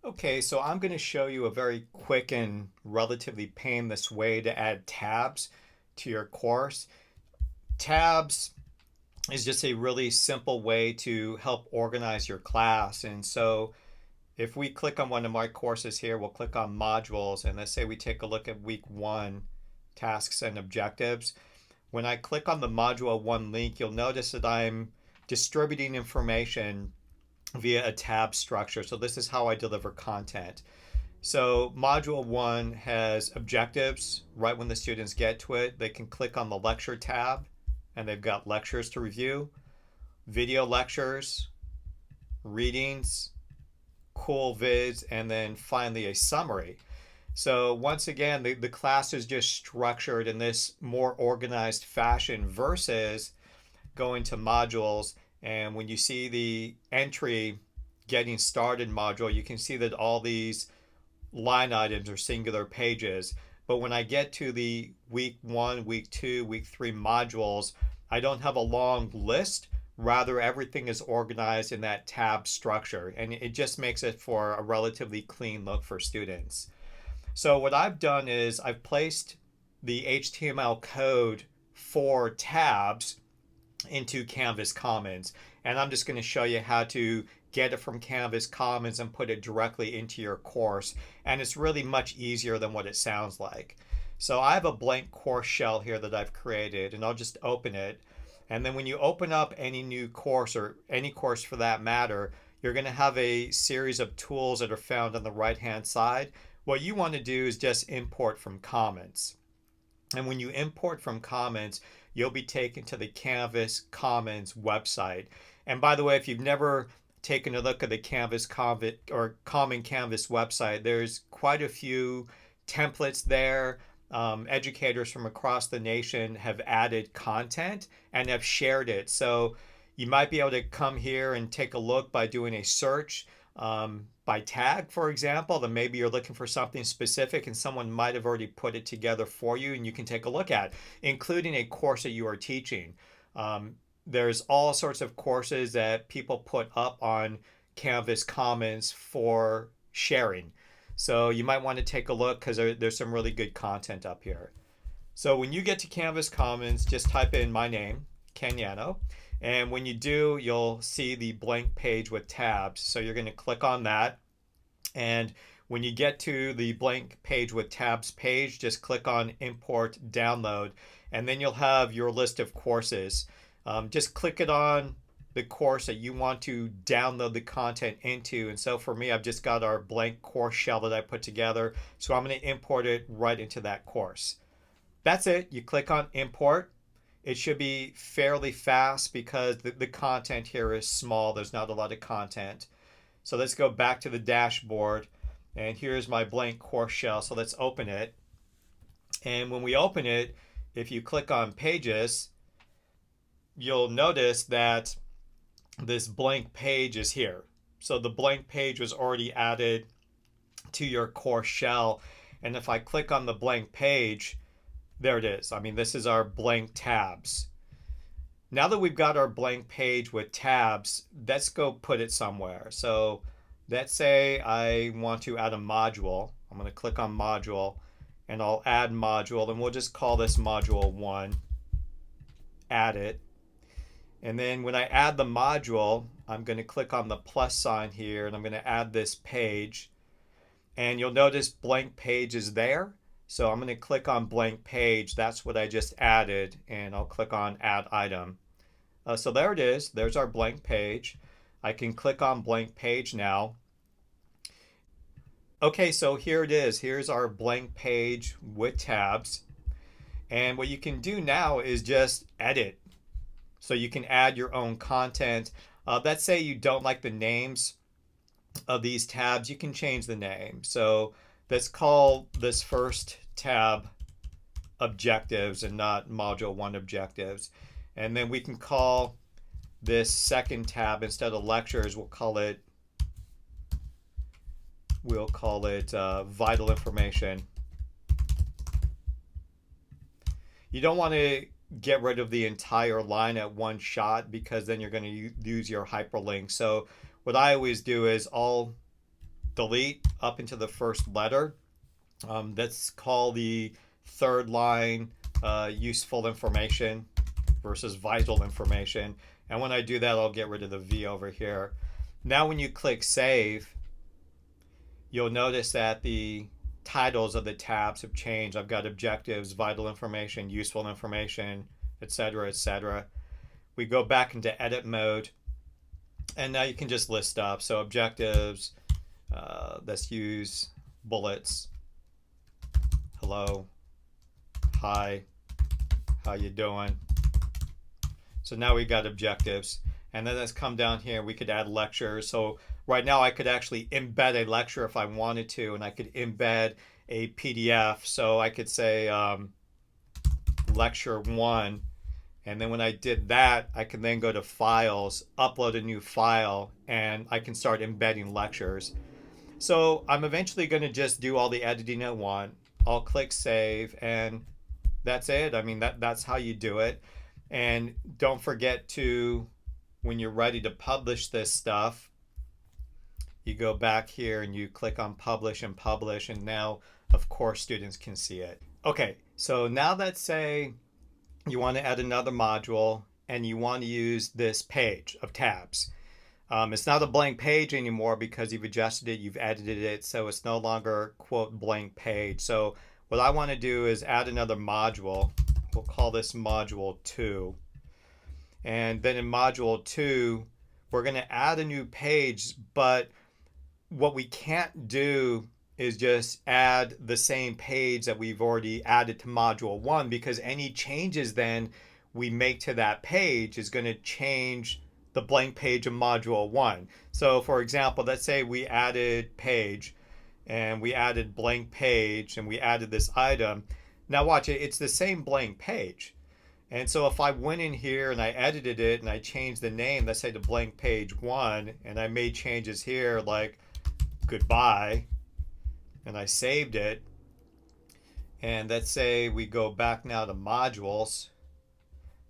Okay, so I'm going to show you a very quick and relatively painless way to add tabs to your course. Tabs is just a really simple way to help organize your class. And so if we click on one of my courses here, we'll click on modules, and let's say we take a look at week one, tasks and objectives. When I click on the module one link, you'll notice that I'm distributing information via a tab structure. So this is how I deliver content. So module one has objectives. Right when the students get to it, they can click on the lecture tab and they've got lectures to review, video lectures, readings, cool vids, and then finally a summary. So once again, the class is just structured in this more organized fashion versus going to modules. And when you see the entry getting started module, you can see that all these line items are singular pages. But when I get to the week one, week two, week three modules, I don't have a long list. Rather, everything is organized in that tab structure, and it just makes it for a relatively clean look for students. So what I've done is I've placed the HTML code for tabs into Canvas Commons. And I'm just going to show you how to get it from Canvas Commons and put it directly into your course. And it's really much easier than what it sounds like. So I have a blank course shell here that I've created, and I'll just open it. And then when you open up any new course, or any course for that matter, you're going to have a series of tools that are found on the right hand side. What you want to do is just import from Commons. And when you import from Commons, you'll be taken to the Canvas Commons website. And by the way, if you've never taken a look at the Canvas or Common Canvas website, there's quite a few templates there. Educators from across the nation have added content and have shared it. So you might be able to come here and take a look by doing a search by tag, for example. Then maybe you're looking for something specific and someone might have already put it together for you and you can take a look at, including a course that you are teaching. There's all sorts of courses that people put up on Canvas Commons for sharing. So you might want to take a look because there's some really good content up here. So when you get to Canvas Commons, just type in my name, Ken Yano. And when you do, you'll see the blank page with tabs. So you're going to click on that. And when you get to the blank page with tabs page, just click on import download. And then you'll have your list of courses. Just click it on the course that you want to download the content into. And so for me, I've just got our blank course shell that I put together. So I'm going to import it right into that course. That's it. You click on import. It should be fairly fast because the content here is small. There's not a lot of content. So let's go back to the dashboard. And here's my blank course shell. So let's open it. And when we open it, if you click on pages, you'll notice that this blank page is here. So the blank page was already added to your course shell. And if I click on the blank page, there it is. I mean, this is our blank tabs. Now that we've got our blank page with tabs, let's go put it somewhere. So let's say I want to add a module. I'm going to click on module and I'll add module, and we'll just call this module 1. Add it. And then when I add the module, I'm going to click on the plus sign here and I'm going to add this page. And you'll notice blank page is there. So I'm going to click on blank page. That's what I just added. And I'll click on add item. So there it is. There's our blank page. I can click on blank page now. Okay, so here it is. Here's our blank page with tabs. And what you can do now is just edit. So you can add your own content. Let's say you don't like the names of these tabs. You can change the name. So let's call this first tab objectives and not module 1 objectives. And then we can call this second tab, instead of lectures, we'll call it vital information. You don't want to get rid of the entire line at one shot because then you're going to use your hyperlink. So what I always do is I'll delete up into the first letter. That's called the third line, useful information versus vital information. And when I do that, I'll get rid of the V over here. Now when you click save, you'll notice that the titles of the tabs have changed. I've got objectives, vital information, useful information, etc., etc. We go back into edit mode, and now you can just list up. So objectives, let's use bullets. Hello, hi, how you doing? So now we've got objectives. And then let's come down here. We could add lectures. So right now I could actually embed a lecture if I wanted to, and I could embed a PDF. So I could say lecture 1. And then when I did that, I can then go to files, upload a new file, and I can start embedding lectures. So I'm eventually going to just do all the editing I want. I'll click save, and that's it. I mean, that's how you do it. And don't forget to, when you're ready to publish this stuff, you go back here and you click on publish, and now, of course, students can see it. Okay, so now let's say you want to add another module and you want to use this page of tabs. It's not a blank page anymore because you've adjusted it, you've edited it, so it's no longer, quote, blank page. So what I want to do is add another module. We'll call this module 2. And then in module 2, we're going to add a new page, but what we can't do is just add the same page that we've already added to module 1, because any changes then we make to that page is going to change the blank page of module 1. So for example, let's say we added page and we added blank page and we added this item. Now watch it, it's the same blank page. And so if I went in here and I edited it and I changed the name, let's say to blank page 1, and I made changes here like goodbye, and I saved it, and let's say we go back now to modules,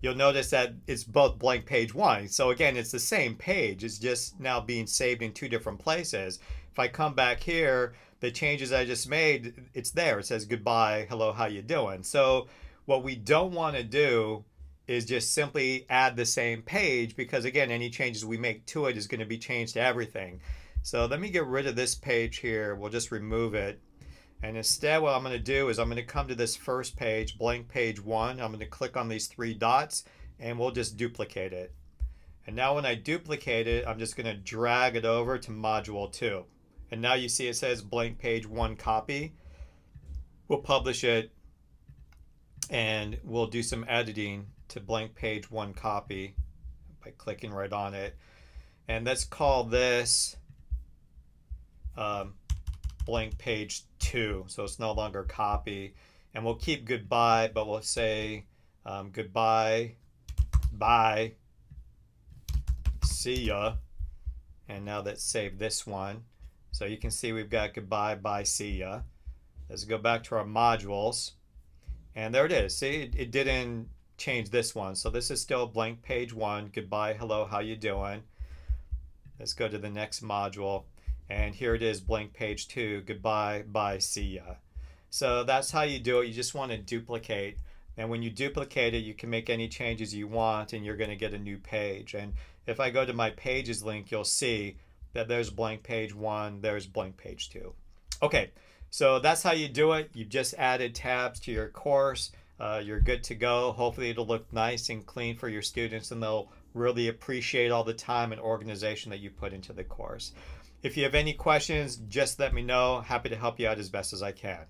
you'll notice that it's both blank page 1. So again, it's the same page. It's just now being saved in 2 different places. If I come back here, the changes I just made, it's there. It says goodbye, hello, how you doing? So what we don't want to do is just simply add the same page, because again, any changes we make to it is going to be changed to everything. So let me get rid of this page here. We'll just remove it. And instead what I'm going to do is I'm going to come to this first page, blank page 1. I'm going to click on these 3 dots and we'll just duplicate it. And now when I duplicate it, I'm just going to drag it over to module 2. And now you see it says blank page 1 copy. We'll publish it and we'll do some editing to blank page 1 copy by clicking right on it. And let's call this blank page 2, so it's no longer copy. And we'll keep goodbye, but we'll say goodbye, bye, see ya. And now let's save this one. So you can see we've got goodbye, bye, see ya. Let's go back to our modules. And there it is. See, it didn't change this one. So this is still blank page 1. Goodbye, hello, how you doing? Let's go to the next module. And here it is, blank page 2. Goodbye, bye, see ya. So that's how you do it. You just want to duplicate. And when you duplicate it, you can make any changes you want and you're going to get a new page. And if I go to my pages link, you'll see that there's blank page 1, there's blank page 2. Okay, so that's how you do it. You've just added tabs to your course. You're good to go. Hopefully it'll look nice and clean for your students and they'll really appreciate all the time and organization that you put into the course. If you have any questions, just let me know. Happy to help you out as best as I can.